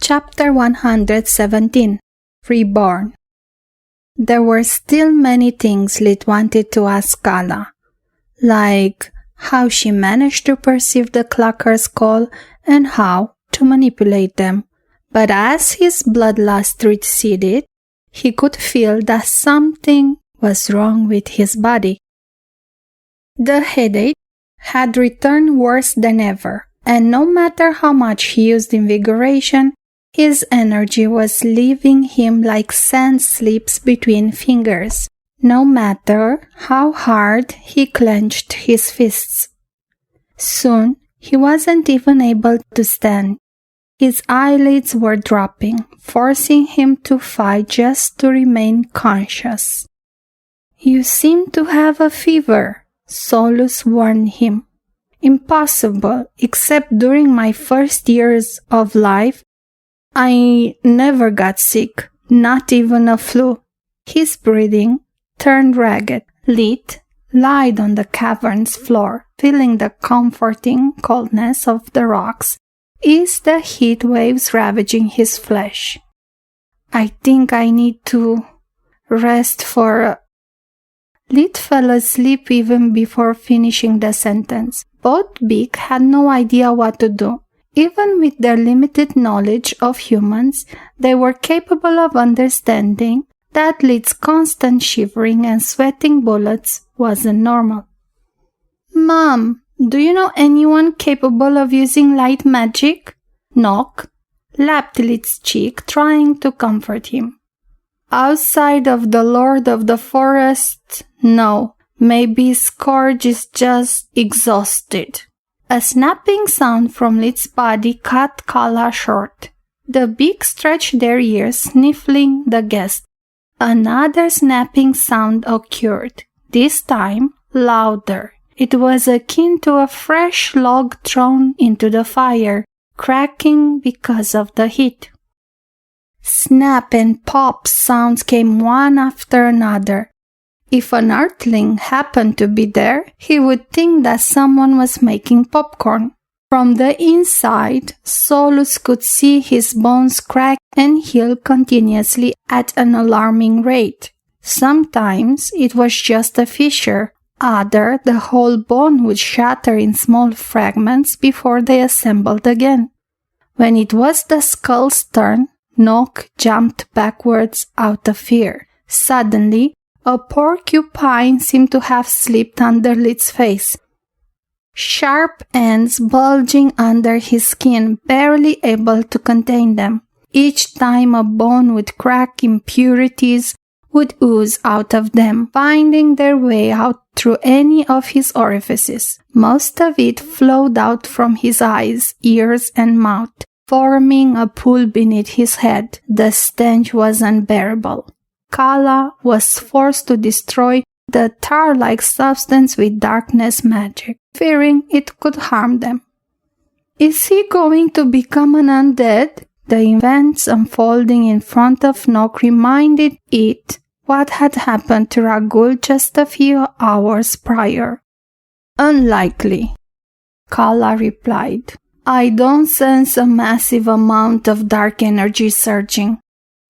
Chapter 117 Reborn. There were still many things Lit wanted to ask Kala, like how she managed to perceive the clocker's call and how to manipulate them. But as his bloodlust receded, he could feel that something was wrong with his body. The headache had returned worse than ever, and no matter how much he used invigoration, his energy was leaving him like sand slips between fingers, no matter how hard he clenched his fists. Soon, he wasn't even able to stand. His eyelids were dropping, forcing him to fight just to remain conscious. "You seem to have a fever," Solus warned him. "Impossible, except during my first years of life. I never got sick, not even a flu." His breathing turned ragged. Lit lied on the cavern's floor, feeling the comforting coldness of the rocks as the heat waves ravaging his flesh. "I think I need to rest for..." Lit fell asleep even before finishing the sentence. Both Beak had no idea what to do. Even with their limited knowledge of humans, they were capable of understanding that Lit's constant shivering and sweating bullets wasn't normal. "Mom, do you know anyone capable of using light magic?" Nock lapped Lit's cheek, trying to comfort him. "Outside of the Lord of the Forest, no. Maybe Scourge is just exhausted." A snapping sound from Lit's body cut Kala short. The Beak stretched their ears, sniffling the guest. Another snapping sound occurred, this time louder. It was akin to a fresh log thrown into the fire, cracking because of the heat. Snap and pop sounds came one after another. If an earthling happened to be there, he would think that someone was making popcorn. From the inside, Solus could see his bones crack and heal continuously at an alarming rate. Sometimes it was just a fissure, other the whole bone would shatter in small fragments before they assembled again. When it was the skull's turn, Nock jumped backwards out of fear. Suddenly, a porcupine seemed to have slipped under Lit's face, sharp ends bulging under his skin, barely able to contain them. Each time a bone would crack, impurities would ooze out of them, finding their way out through any of his orifices. Most of it flowed out from his eyes, ears, and mouth, forming a pool beneath his head. The stench was unbearable. Kala was forced to destroy the tar-like substance with darkness magic, fearing it could harm them. "Is he going to become an undead?" The events unfolding in front of Nock reminded it what had happened to Ragul just a few hours prior. "Unlikely," Kala replied. "I don't sense a massive amount of dark energy surging."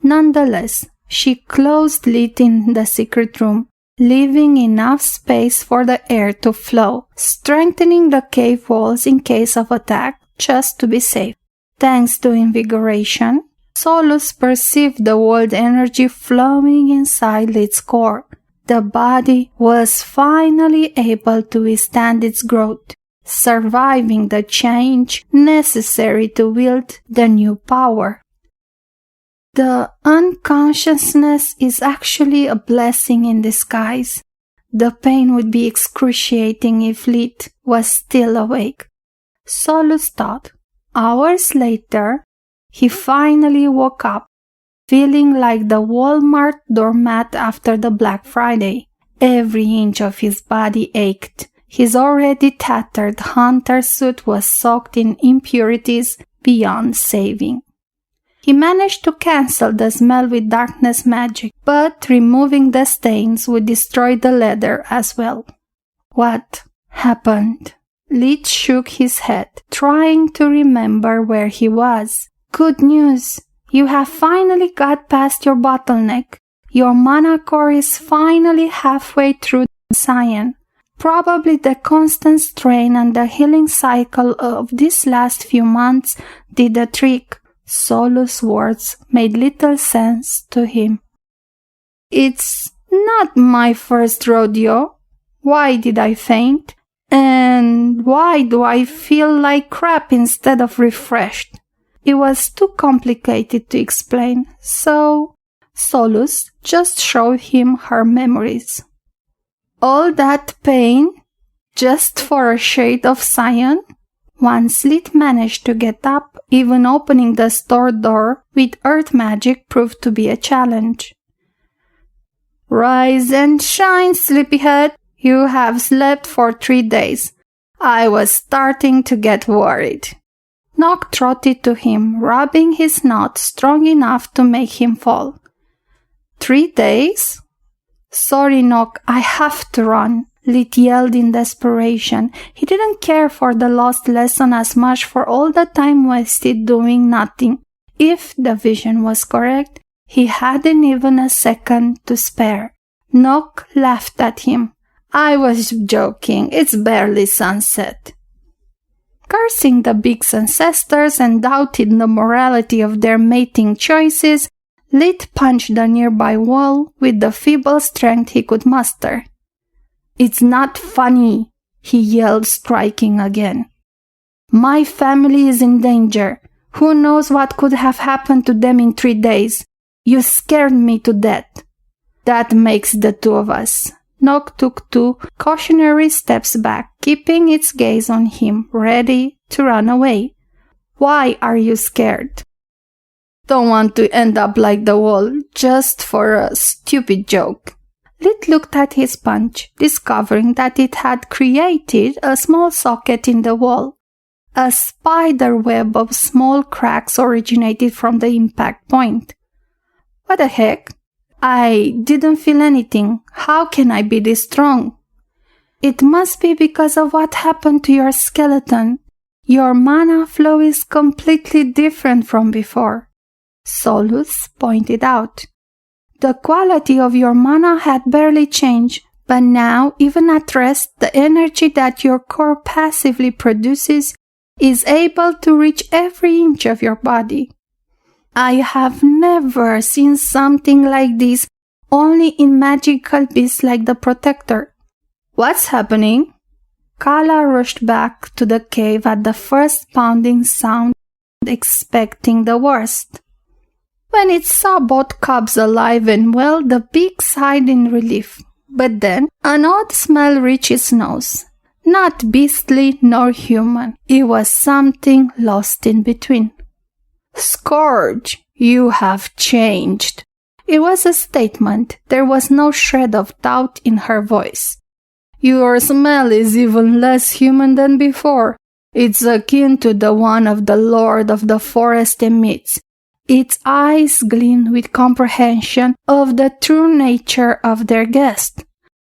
Nonetheless, she closed Lit in the secret room, leaving enough space for the air to flow, strengthening the cave walls in case of attack, just to be safe. Thanks to invigoration, Solus perceived the old energy flowing inside Lit's core. The body was finally able to withstand its growth, surviving the change necessary to wield the new power. The unconsciousness is actually a blessing in disguise. The pain would be excruciating if Lit was still awake, Solus thought. Hours later, he finally woke up, feeling like the Walmart doormat after the Black Friday. Every inch of his body ached. His already tattered hunter suit was soaked in impurities beyond saving. He managed to cancel the smell with darkness magic, but removing the stains would destroy the leather as well. What happened? Lit shook his head, trying to remember where he was. good news. You have finally got past your bottleneck. Your manacore is finally halfway through the cyan. Probably the constant strain and the healing cycle of these last few months did the trick. Solus' words made little sense to him. It's not my first rodeo. Why did I faint? And why do I feel like crap instead of refreshed? It was too complicated to explain, so Solus just showed him her memories. All that pain just for a shade of cyan? Once Lid managed to get up, even opening the store door with earth magic proved to be a challenge. Rise and shine, sleepyhead. You have slept for 3 days. I was starting to get worried. Nock trotted to him, rubbing his knot strong enough to make him fall. 3 days? Sorry, Nock, I have to run, Lid yelled in desperation. He didn't care for the lost lesson as much for all the time wasted doing nothing. If the vision was correct, he hadn't even a second to spare. Nock laughed at him. I was joking, it's barely sunset. Cursing the Big's ancestors and doubting the morality of their mating choices, Lid punched the nearby wall with the feeble strength he could muster. It's not funny, he yelled, striking again. My family is in danger. Who knows what could have happened to them in 3 days? You scared me to death. That makes the two of us. Nock took 2 cautionary steps back, keeping its gaze on him, ready to run away. Why are you scared? Don't want to end up like the wall, just for a stupid joke. Lid looked at his punch, discovering that it had created a small socket in the wall. A spider web of small cracks originated from the impact point. What the heck? I didn't feel anything. How can I be this strong? It must be because of what happened to your skeleton. Your mana flow is completely different from before. Solus pointed out. The quality of your mana had barely changed, but now, even at rest, the energy that your core passively produces is able to reach every inch of your body. I have never seen something like this, only in magical beasts like the Protector. What's happening? Kala rushed back to the cave at the first pounding sound, expecting the worst. When it saw both cubs alive and well, the Big sighed in relief. But then an odd smell reached its nose. Not beastly nor human. It was something lost in between. Scourge, you have changed. It was a statement. There was no shred of doubt in her voice. Your smell is even less human than before. It's akin to the one of the Lord of the Forest emits. Its eyes gleamed with comprehension of the true nature of their guest.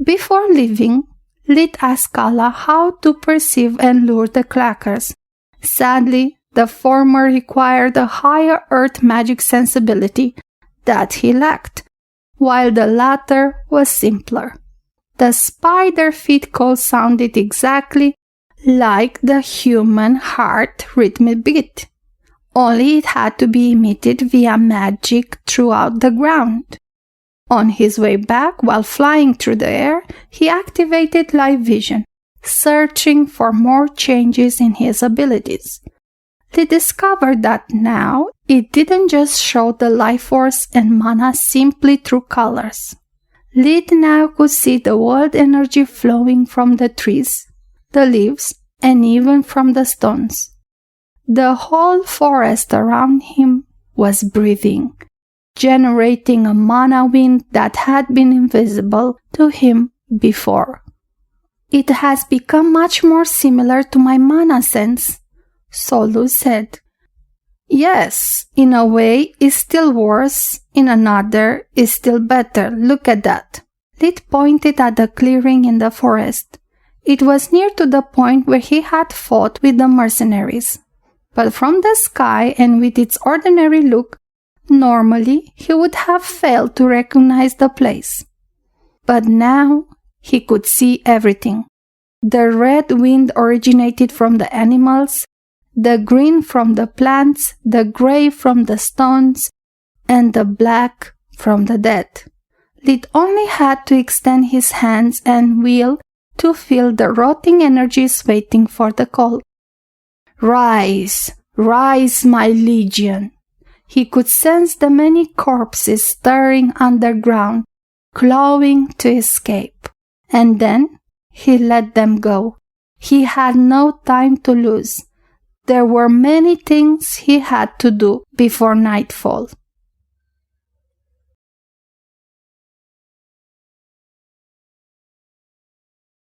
Before leaving, Lid asked Kala how to perceive and lure the clackers. Sadly, the former required a higher earth magic sensibility that he lacked, while the latter was simpler. The spider feet call sounded exactly like the human heart rhythmic beat. Only it had to be emitted via magic throughout the ground. On his way back, while flying through the air, he activated live vision, searching for more changes in his abilities. He discovered that now it didn't just show the life force and mana simply through colors. Lid now could see the wild energy flowing from the trees, the leaves, and even from the stones. The whole forest around him was breathing, generating a mana wind that had been invisible to him before. It has become much more similar to my mana sense, Solus said. Yes, in a way it's still worse, in another it's still better. Look at that. Lid pointed at the clearing in the forest. It was near to the point where he had fought with the mercenaries. but from the sky and with its ordinary look, normally he would have failed to recognize the place. But now he could see everything. The red wind originated from the animals, the green from the plants, the gray from the stones, and the black from the dead. Lit only had to extend his hands and will to feel the rotting energies waiting for the call. Rise, rise, my legion! He could sense the many corpses stirring underground, clawing to escape. And then he let them go. He had no time to lose. There were many things he had to do before nightfall.